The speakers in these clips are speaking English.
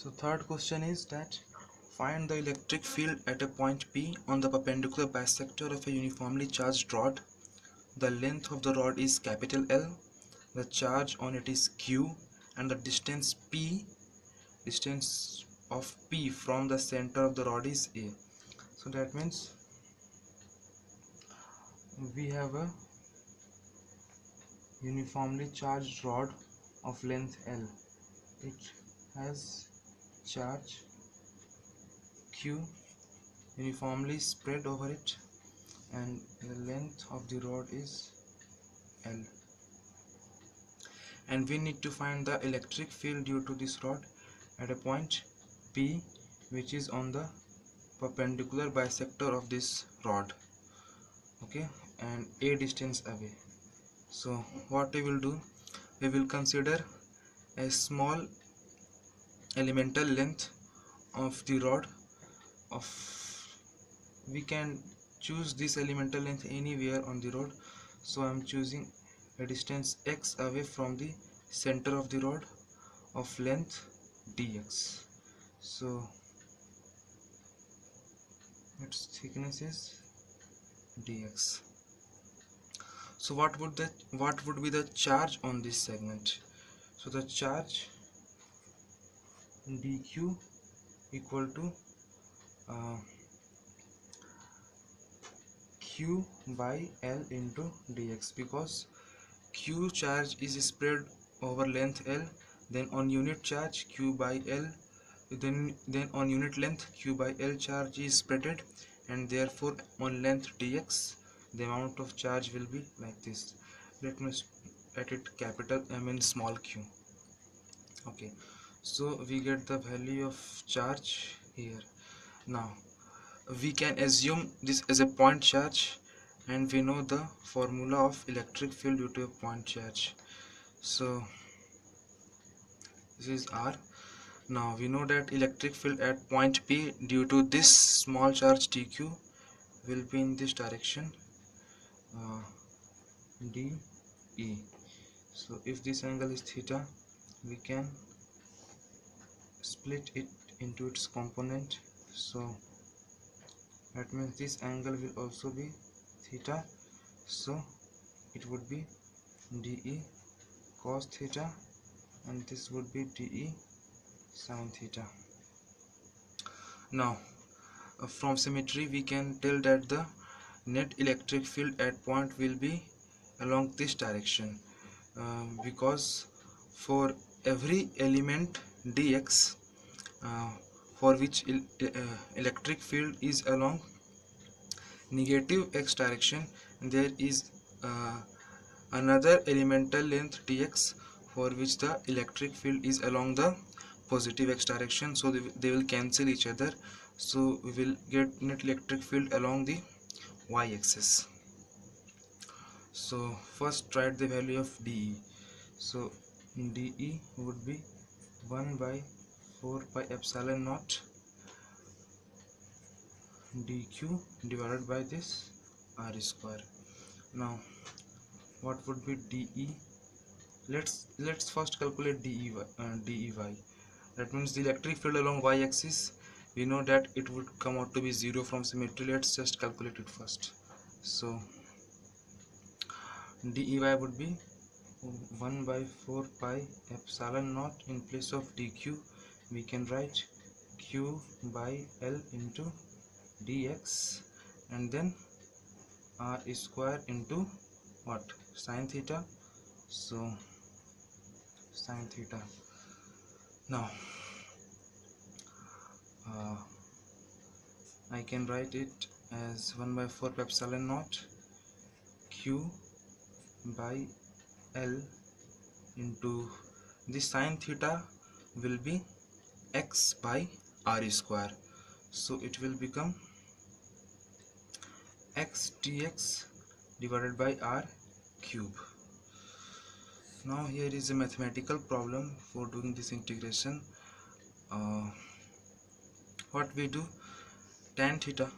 So third question is that find the electric field at a point P on the perpendicular bisector of a uniformly charged rod. The length of the rod is capital L, the charge on it is Q, and the distance of P from the center of the rod is A. So that means we have a uniformly charged rod of length L. It has charge Q uniformly spread over it, and the length of the rod is L. And we need to find the electric field due to this rod at a point P, which is on the perpendicular bisector of this rod, okay, and A distance away. So what we will do, we will consider a small elemental length of the rod of, we can choose this elemental length anywhere on the rod. So I am choosing a distance x away from the center of the rod of length dx. So its thickness is dx. So what would be the charge on this segment? So the charge dq equal to q by L into dx, because q charge is spread over length L, then on unit charge q by L, then on unit length q by L charge is spreaded, and therefore on length dx the amount of charge will be like this. Let me write it capital M in small q. Okay, so we get the value of charge here. Now we can assume this as a point charge, and we know the formula of electric field due to a point charge. So this is R. Now we know that electric field at point P due to this small charge dq will be in this direction, dE. So if this angle is theta, we can split it into its component. So that means this angle will also be theta, so it would be dE cos theta, and this would be dE sin theta. Now from symmetry we can tell that the net electric field at point will be along this direction, because for every element dx for which electric field is along negative x direction, there is another elemental length dx for which the electric field is along the positive x direction. So they will cancel each other, so we will get net electric field along the y-axis. So first write the value of dE. So dE would be 1 by 4 pi epsilon naught dq divided by this r square. Now what would be dE? Let's first calculate dEy. That means the electric field along y-axis, we know that it would come out to be 0 from symmetry. Let's just calculate it first. So dEy would be 1 by 4 pi epsilon naught. In place of dq we can write q by L into dx, and then r square into what? Sin theta. So sin theta. Now I can write it as 1 by 4 pi epsilon naught q by L into the sin theta will be x by r square, so it will become x dx divided by r cube. Now here is a mathematical problem for doing this integration. What we do, tan theta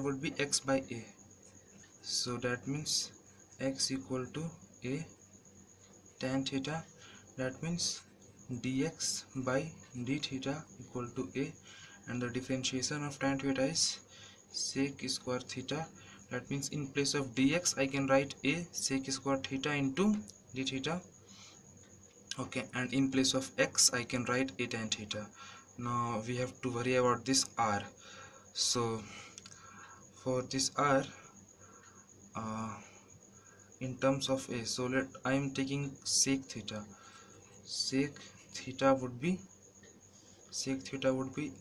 would be x by a, so that means x equal to a tan theta. That means dx by d theta equal to a, and the differentiation of tan theta is sec square theta. That means in place of dx I can write a sec square theta into d theta. Okay, and in place of x I can write a tan theta. Now we have to worry about this r. So for this r, uh, in terms of a, so let I am taking sec theta. Sec theta would be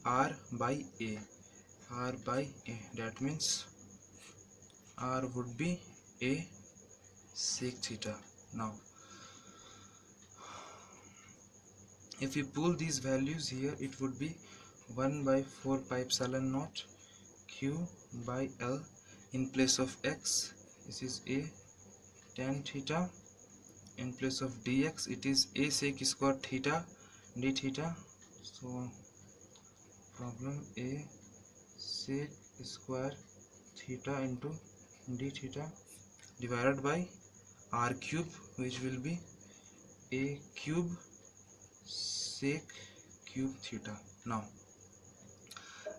r by a, r by a. That means r would be a sec theta. Now if we pull these values here, it would be 1 by 4 pi epsilon naught q by l. In place of x, this is a tan theta. In place of dx, it is a sec square theta d theta. So problem a sec square theta into d theta divided by r cube, which will be a cube sec cube theta. Now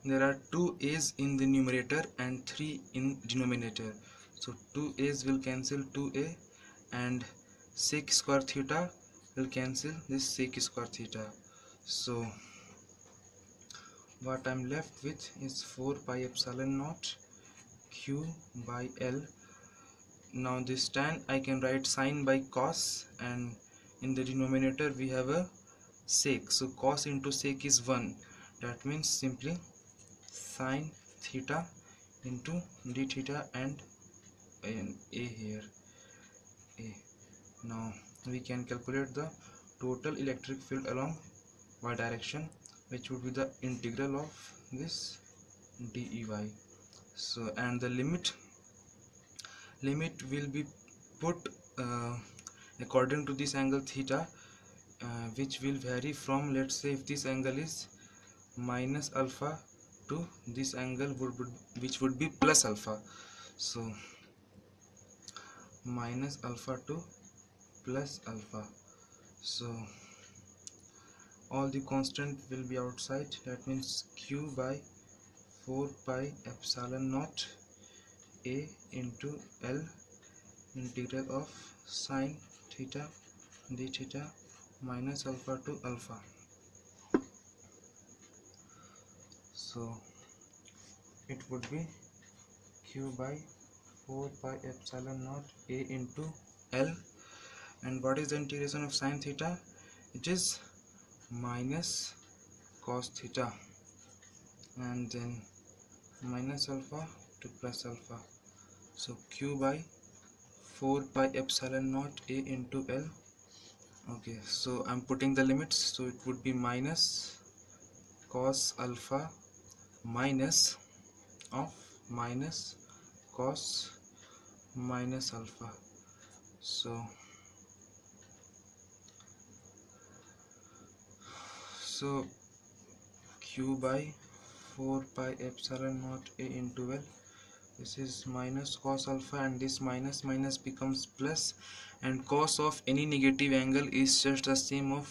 there are two a's in the numerator and 3 in denominator, so 2 a's will cancel 2a, and sec square theta will cancel this sec square theta. So what I'm left with is 4 pi epsilon naught q by l. Now this tan I can write sine by cos, and in the denominator we have a sec, so cos into sec is 1. That means simply sine theta into d theta and an a here, a. Now we can calculate the total electric field along y direction, which would be the integral of this dEy. So and the limit will be put according to this angle theta, which will vary from, let's say if this angle is minus alpha to this angle which would be plus alpha. So minus alpha to plus alpha. So all the constant will be outside. That means q by 4 pi epsilon naught a into l integral of sine theta d theta minus alpha to alpha. So it would be q by 4 pi epsilon naught a into l. And what is the integration of sine theta? It is minus cos theta, and then minus alpha to plus alpha. So q by 4 pi epsilon naught a into l. Okay, so I'm putting the limits, so it would be minus cos alpha minus of minus cos minus alpha. So q by 4 pi epsilon naught a into l, this is minus cos alpha, and this minus minus becomes plus, and cos of any negative angle is just the same of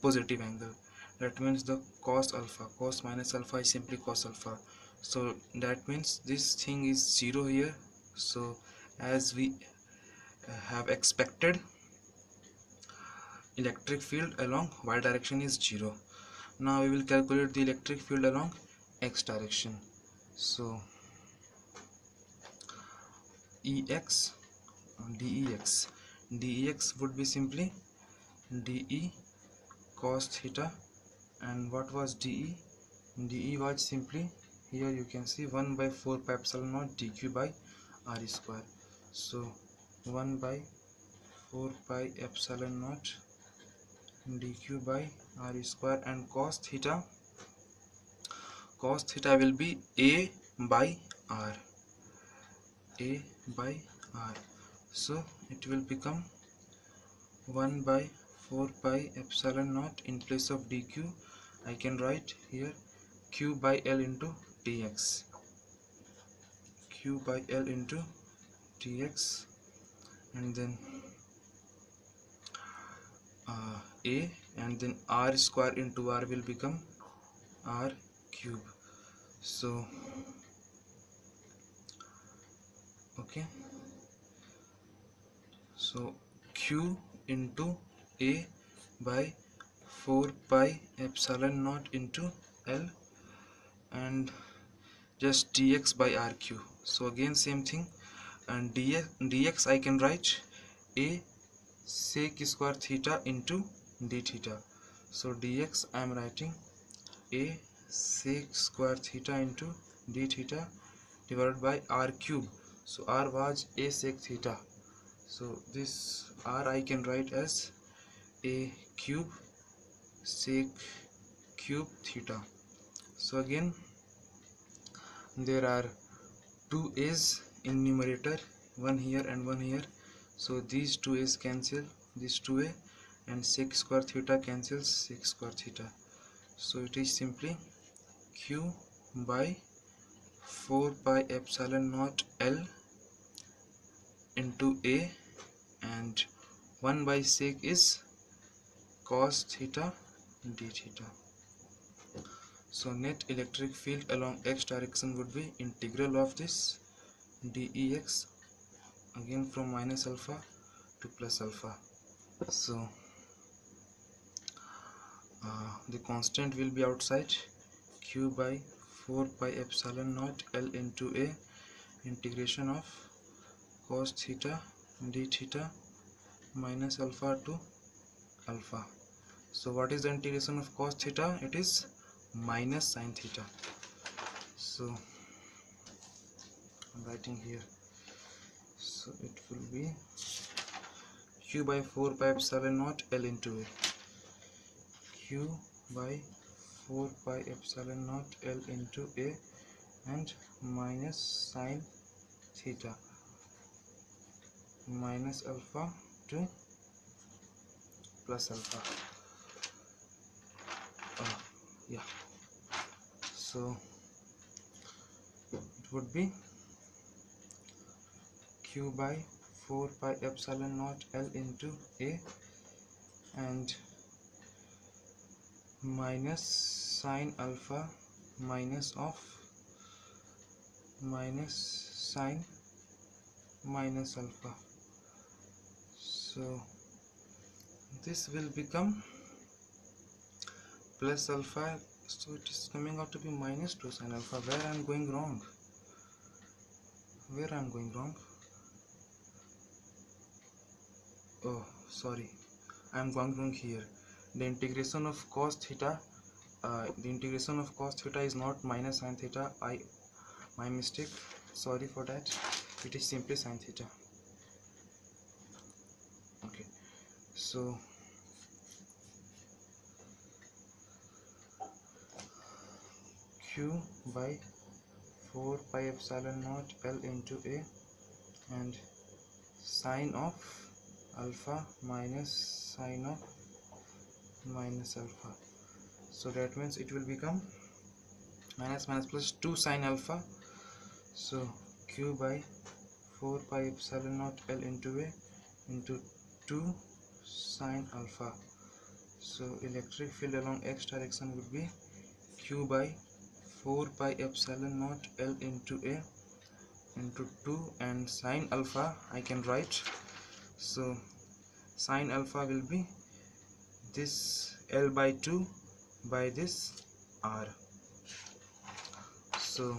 positive angle. That means the cos alpha, cos minus alpha is simply cos alpha. So that means this thing is 0 here. So as we have expected, electric field along y direction is 0. Now we will calculate the electric field along x direction. So Ex dex would be simply de cos theta, and what was de? De was simply, here you can see, 1 by 4 pi epsilon naught dq by r square. So 1 by 4 pi epsilon naught dq by r square, and cos theta will be a by r, so it will become 1 by 4 pi epsilon naught. In place of dq I can write here q by l into dx, q by l into dx, and then a, and then r square into r will become r cube. So okay, so q into a by 4 pi epsilon naught into L, and just dx by rq. So again same thing, and dx I can write a sec square theta into d theta. So dx I am writing a sec square theta into d theta divided by r cube. So r was a sec theta, so this r I can write as a cube sec cube theta. So again there are two a's in numerator, one here and one here, so these two a's cancel this 2a, and sec square theta cancels sec square theta. So it is simply q by 4 pi epsilon naught L into a, and 1 by sec is cos theta d theta. So net electric field along x direction would be integral of this dEx, again from minus alpha to plus alpha. So the constant will be outside, q by 4 pi epsilon naught L into a integration of cos theta d theta minus alpha to alpha. So what is the integration of cos theta? It is minus sin theta. So I'm writing here, so it will be q by 4 pi epsilon naught L into a, q by 4 pi epsilon naught L into a, and minus sin theta minus alpha to plus alpha. Yeah, so it would be q by 4 pi epsilon naught L into a, and minus sin alpha minus of minus sin minus alpha. So this will become plus alpha, so it is coming out to be minus 2 sin alpha. Where I am going wrong? Where I am going wrong? Oh, sorry, I am going wrong here. The integration of cos theta, is not minus sin theta. My mistake. Sorry for that. It is simply sin theta. Okay, so q by 4 pi epsilon naught L into a, and sine of alpha minus sine of minus alpha. So that means it will become minus minus plus 2 sine alpha. So q by 4 pi epsilon naught L into a into 2 sine alpha. So electric field along x direction would be q by 4 pi epsilon naught L into a into 2, and sine alpha I can write. So sine alpha will be this L by 2 by this R. So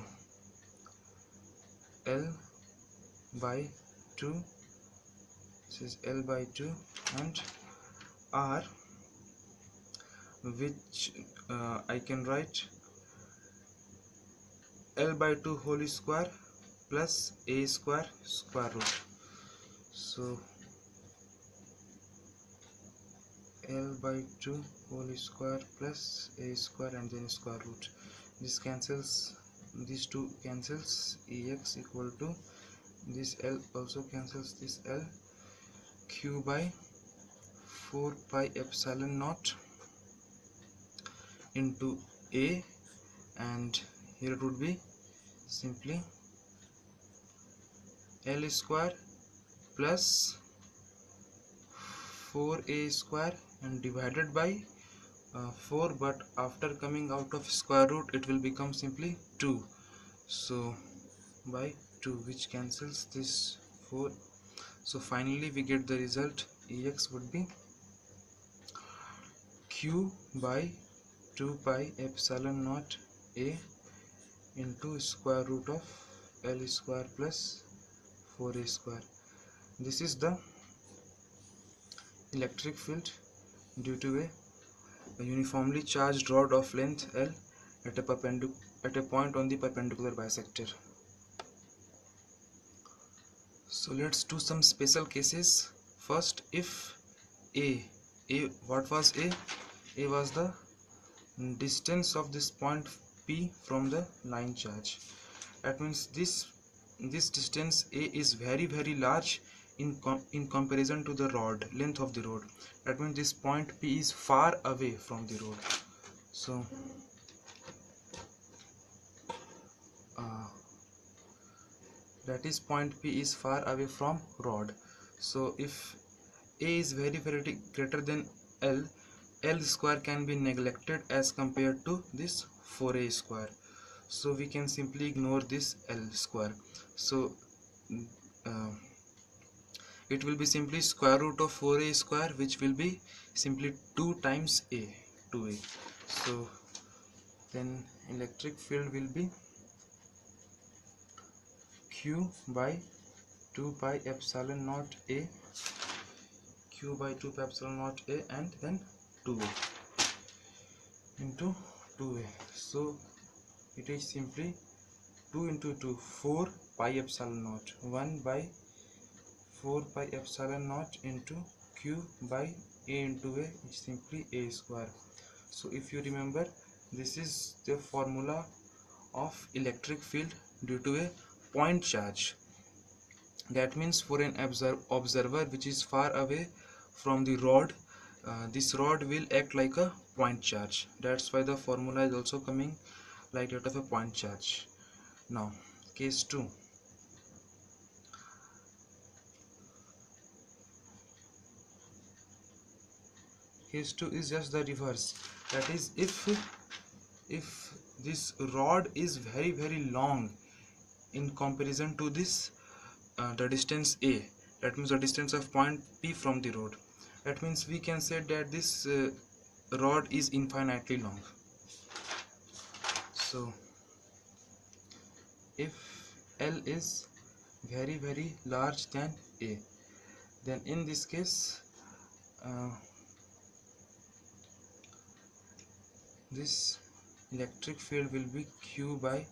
L by 2, this is L by 2, and R, which I can write L by 2 whole square plus a square square root. So L by 2 whole square plus a square and then square root. This cancels, these two cancels, ex equal to this L also cancels this L, q by 4 pi epsilon naught into a, and here it would be simply L square plus 4a square and divided by 4, but after coming out of square root it will become simply 2. So by 2, which cancels this 4. So finally we get the result Ex would be q by 2 pi epsilon naught a into square root of L square plus 4a square. This is the electric field due to a uniformly charged rod of length L at a point on the perpendicular bisector. So let's do some special cases. First, if what was A? A was the distance of this point P from the line charge. That means this distance A is very large in comparison to the rod, length of the rod. That means this point P is far away from the rod. So that is point P is far away from rod. So if A is very greater than L, L square can be neglected as compared to this 4A square. So we can simply ignore this L square. So it will be simply square root of 4A square, which will be simply 2 times A, 2A. So then electric field will be Q by 2 pi epsilon naught A, Q by 2 pi epsilon naught A, and then 2A into 2A. So it is simply 2 into 2, 4 pi epsilon naught, 1 by 4 pi epsilon naught into Q by A into A is simply A square. So if you remember, this is the formula of electric field due to a point charge. That means for an observer which is far away from the rod, this rod will act like a point charge. That's why the formula is also coming like that of a point charge. Now case 2. Case 2 is just the reverse. That is, if this rod is very long in comparison to this the distance A, that means the distance of point P from the rod, that means we can say that this rod is infinitely long. So if L is very large than A, then in this case this electric field will be Q by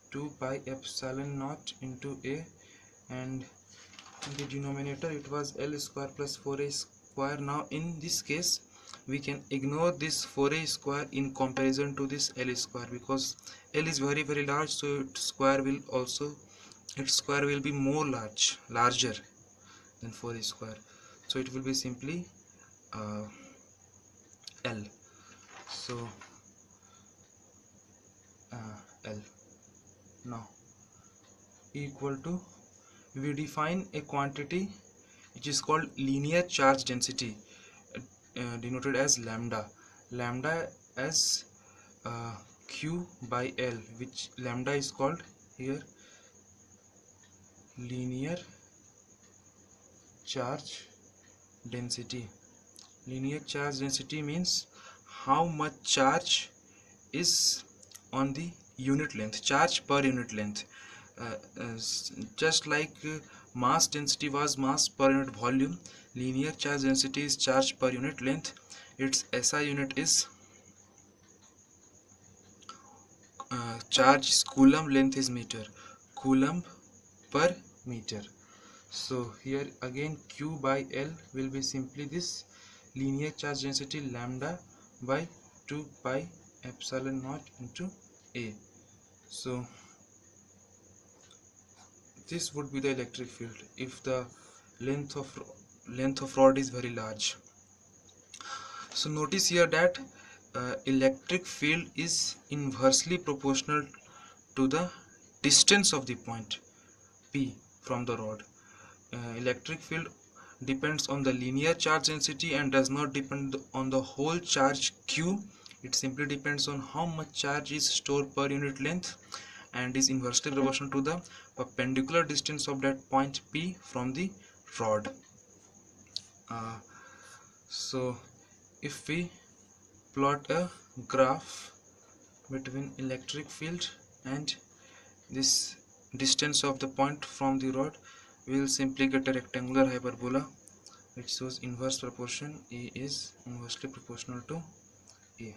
2 pi epsilon naught into A, and in the denominator it was L square plus 4A square. Now in this case we can ignore this 4A square in comparison to this L square, because L is very large, so its square will be more larger than 4A square. So it will be simply L. So L. Now equal to, we define a quantity which is called linear charge density, denoted as lambda as Q by L, which lambda is called here linear charge density. Linear charge density means how much charge is on the unit length, charge per unit length. Just like mass density was mass per unit volume, linear charge density is charge per unit length. Its SI unit is charge is coulomb, length is meter, coulomb per meter. So here again Q by L will be simply this linear charge density lambda by 2 pi epsilon naught into A. So this would be the electric field if the length of rod is very large. So notice here that electric field is inversely proportional to the distance of the point P from the rod. Electric field depends on the linear charge density and does not depend on the whole charge Q. It simply depends on how much charge is stored per unit length and is inversely proportional to the perpendicular distance of that point P from the rod. So if we plot a graph between electric field and this distance of the point from the rod, we will simply get a rectangular hyperbola which shows inverse proportion. A is inversely proportional to A.